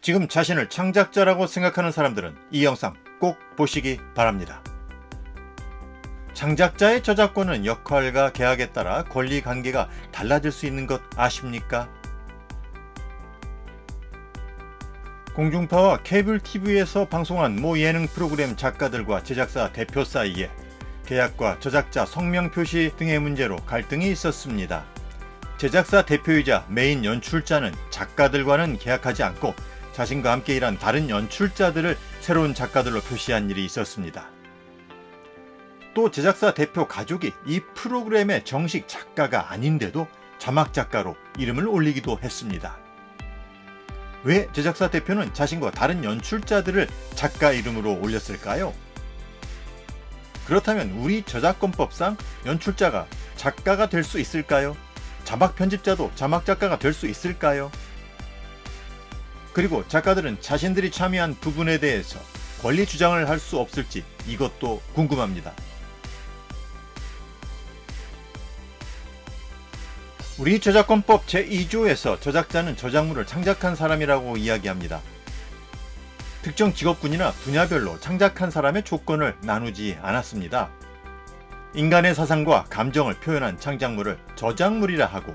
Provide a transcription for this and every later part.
지금 자신을 창작자라고 생각하는 사람들은 이 영상 꼭 보시기 바랍니다. 창작자의 저작권은 역할과 계약에 따라 권리 관계가 달라질 수 있는 것 아십니까? 공중파와 케이블 TV에서 방송한 모 예능 프로그램 작가들과 제작사 대표 사이에 계약과 저작자 성명 표시 등의 문제로 갈등이 있었습니다. 제작사 대표이자 메인 연출자는 작가들과는 계약하지 않고 자신과 함께 일한 다른 연출자들을 새로운 작가들로 표시한 일이 있었습니다. 또 제작사 대표 가족이 이 프로그램의 정식 작가가 아닌데도 자막 작가로 이름을 올리기도 했습니다. 왜 제작사 대표는 자신과 다른 연출자들을 작가 이름으로 올렸을까요? 그렇다면 우리 저작권법상 연출자가 작가가 될 수 있을까요? 자막 편집자도 자막 작가가 될 수 있을까요? 그리고 작가들은 자신들이 참여한 부분에 대해서 권리 주장을 할 수 없을지 이것도 궁금합니다. 우리 저작권법 제2조에서 저작자는 저작물을 창작한 사람이라고 이야기합니다. 특정 직업군이나 분야별로 창작한 사람의 조건을 나누지 않았습니다. 인간의 사상과 감정을 표현한 창작물을 저작물이라 하고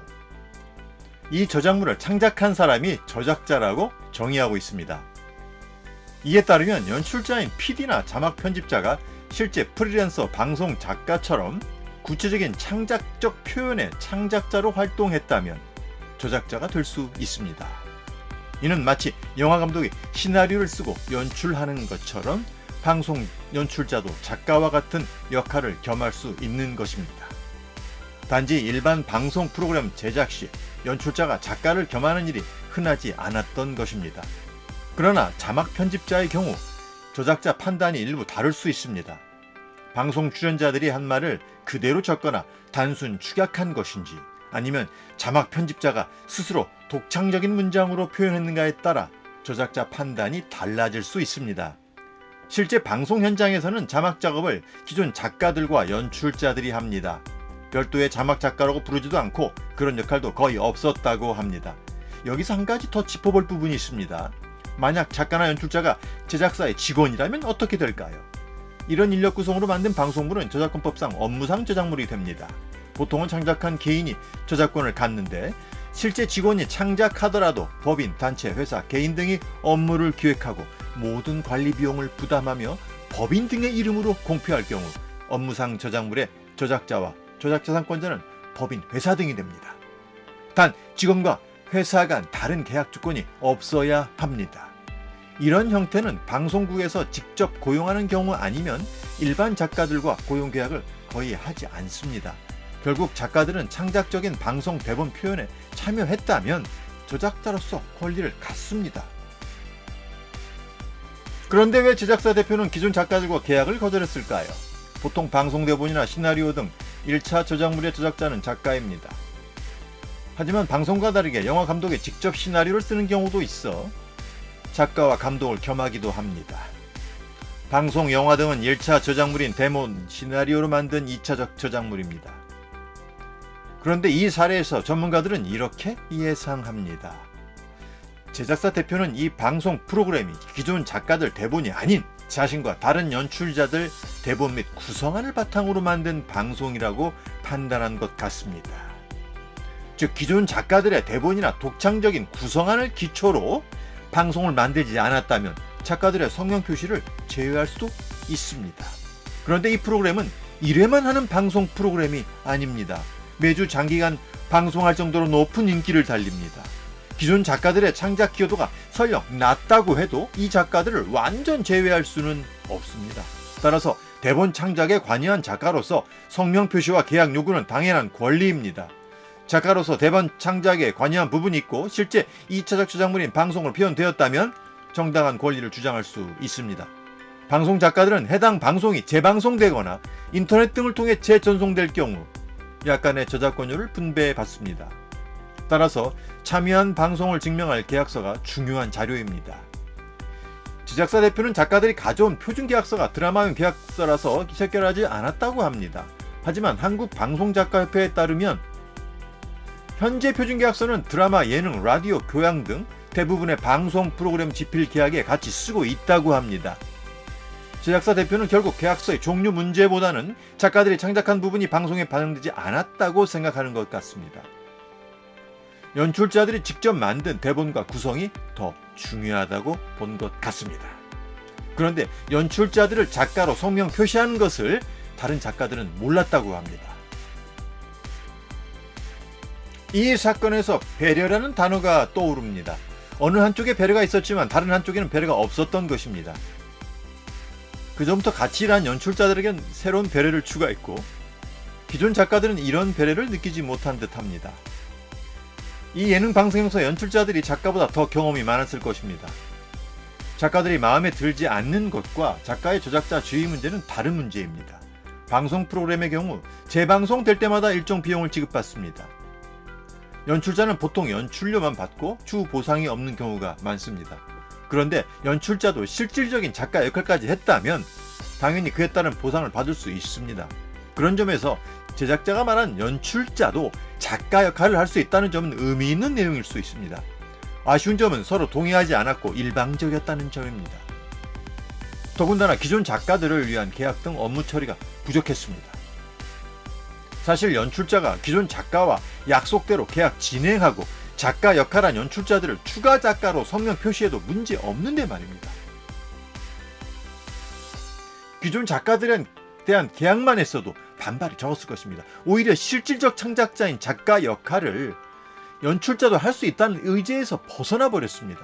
이 저작물을 창작한 사람이 저작자라고 정의하고 있습니다. 이에 따르면 연출자인 PD나 자막 편집자가 실제 프리랜서 방송 작가처럼 구체적인 창작적 표현의 창작자로 활동했다면 저작자가 될 수 있습니다. 이는 마치 영화 감독이 시나리오를 쓰고 연출하는 것처럼 방송 연출자도 작가와 같은 역할을 겸할 수 있는 것입니다. 단지 일반 방송 프로그램 제작 시 연출자가 작가를 겸하는 일이 흔하지 않았던 것입니다. 그러나 자막 편집자의 경우 저작자 판단이 일부 다를 수 있습니다. 방송 출연자들이 한 말을 그대로 적거나 단순 축약한 것인지 아니면 자막 편집자가 스스로 독창적인 문장으로 표현했는가에 따라 저작자 판단이 달라질 수 있습니다. 실제 방송 현장에서는 자막 작업을 기존 작가들과 연출자들이 합니다. 별도의 자막 작가라고 부르지도 않고 그런 역할도 거의 없었다고 합니다. 여기서 한 가지 더 짚어볼 부분이 있습니다. 만약 작가나 연출자가 제작사의 직원이라면 어떻게 될까요? 이런 인력 구성으로 만든 방송물은 저작권법상 업무상 저작물이 됩니다. 보통은 창작한 개인이 저작권을 갖는데 실제 직원이 창작하더라도 법인, 단체, 회사, 개인 등이 업무를 기획하고 모든 관리 비용을 부담하며 법인 등의 이름으로 공표할 경우 업무상 저작물의 저작자와 저작자산권자는 법인, 회사 등이 됩니다. 단 직원과 회사 간 다른 계약 조건이 없어야 합니다. 이런 형태는 방송국에서 직접 고용하는 경우 아니면 일반 작가들과 고용 계약을 거의 하지 않습니다. 결국 작가들은 창작적인 방송 대본 표현에 참여했다면 저작자로서 권리를 갖습니다. 그런데 왜 제작사 대표는 기존 작가들과 계약을 거절했을까요? 보통 방송 대본이나 시나리오 등 1차 저작물의 저작자는 작가입니다. 하지만 방송과 다르게 영화 감독이 직접 시나리오를 쓰는 경우도 있어 작가와 감독을 겸하기도 합니다. 방송, 영화 등은 1차 저작물인 대본, 시나리오로 만든 2차적 저작물입니다. 그런데 이 사례에서 전문가들은 이렇게 예상합니다. 제작사 대표는 이 방송 프로그램이 기존 작가들 대본이 아닌 자신과 다른 연출자들 대본 및 구성안을 바탕으로 만든 방송이라고 판단한 것 같습니다. 즉 기존 작가들의 대본이나 독창적인 구성안을 기초로 방송을 만들지 않았다면 작가들의 성명 표시를 제외할 수도 있습니다. 그런데 이 프로그램은 이래만 하는 방송 프로그램이 아닙니다. 매주 장기간 방송할 정도로 높은 인기를 달립니다. 기존 작가들의 창작 기여도가 설령 낮다고 해도 이 작가들을 완전 제외할 수는 없습니다. 따라서 대본 창작에 관여한 작가로서 성명 표시와 계약 요구는 당연한 권리입니다. 작가로서 대본 창작에 관여한 부분이 있고 실제 2차적 저작물인 방송으로 표현되었다면 정당한 권리를 주장할 수 있습니다. 방송 작가들은 해당 방송이 재방송되거나 인터넷 등을 통해 재전송될 경우 약간의 저작권료를 분배해 받습니다. 따라서 참여한 방송을 증명할 계약서가 중요한 자료입니다. 제작사 대표는 작가들이 가져온 표준 계약서가 드라마용 계약서라서 체결하지 않았다고 합니다. 하지만 한국방송작가협회에 따르면 현재 표준계약서는 드라마, 예능, 라디오, 교양 등 대부분의 방송 프로그램 집필 계약에 같이 쓰고 있다고 합니다. 제작사 대표는 결국 계약서의 종류 문제보다는 작가들이 창작한 부분이 방송에 반영되지 않았다고 생각하는 것 같습니다. 연출자들이 직접 만든 대본과 구성이 더 중요하다고 본 것 같습니다. 그런데 연출자들을 작가로 성명 표시하는 것을 다른 작가들은 몰랐다고 합니다. 이 사건에서 배려라는 단어가 떠오릅니다. 어느 한쪽에 배려가 있었지만 다른 한쪽에는 배려가 없었던 것입니다. 그전부터 같이 일한 연출자들에겐 새로운 배려를 추가했고 기존 작가들은 이런 배려를 느끼지 못한 듯합니다. 이 예능 방송에서 연출자들이 작가보다 더 경험이 많았을 것입니다. 작가들이 마음에 들지 않는 것과 작가의 저작자 주의 문제는 다른 문제입니다. 방송 프로그램의 경우 재방송될 때마다 일정 비용을 지급받습니다. 연출자는 보통 연출료만 받고 추후 보상이 없는 경우가 많습니다. 그런데 연출자도 실질적인 작가 역할까지 했다면 당연히 그에 따른 보상을 받을 수 있습니다. 그런 점에서 제작자가 말한 연출자도 작가 역할을 할 수 있다는 점은 의미 있는 내용일 수 있습니다. 아쉬운 점은 서로 동의하지 않았고 일방적이었다는 점입니다. 더군다나 기존 작가들을 위한 계약 등 업무 처리가 부족했습니다. 사실 연출자가 기존 작가와 약속대로 계약 진행하고 작가 역할한 연출자들을 추가 작가로 성명 표시해도 문제 없는데 말입니다. 기존 작가들에 대한 계약만 했어도 반발이 적었을 것입니다. 오히려 실질적 창작자인 작가 역할을 연출자도 할 수 있다는 의제에서 벗어나 버렸습니다.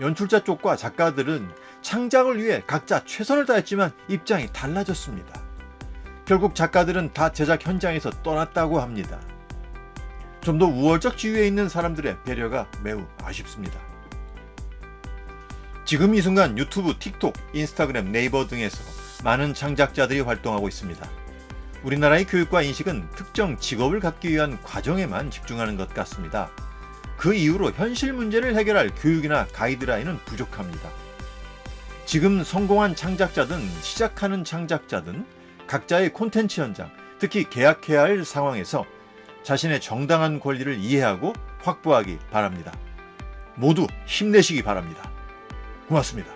연출자 쪽과 작가들은 창작을 위해 각자 최선을 다했지만 입장이 달라졌습니다. 결국 작가들은 다 제작 현장에서 떠났다고 합니다. 좀 더 우월적 지위에 있는 사람들의 배려가 매우 아쉽습니다. 지금 이 순간 유튜브, 틱톡, 인스타그램, 네이버 등에서 많은 창작자들이 활동하고 있습니다. 우리나라의 교육과 인식은 특정 직업을 갖기 위한 과정에만 집중하는 것 같습니다. 그 이후로 현실 문제를 해결할 교육이나 가이드라인은 부족합니다. 지금 성공한 창작자든 시작하는 창작자든 각자의 콘텐츠 현장, 특히 계약해야 할 상황에서 자신의 정당한 권리를 이해하고 확보하기 바랍니다. 모두 힘내시기 바랍니다. 고맙습니다.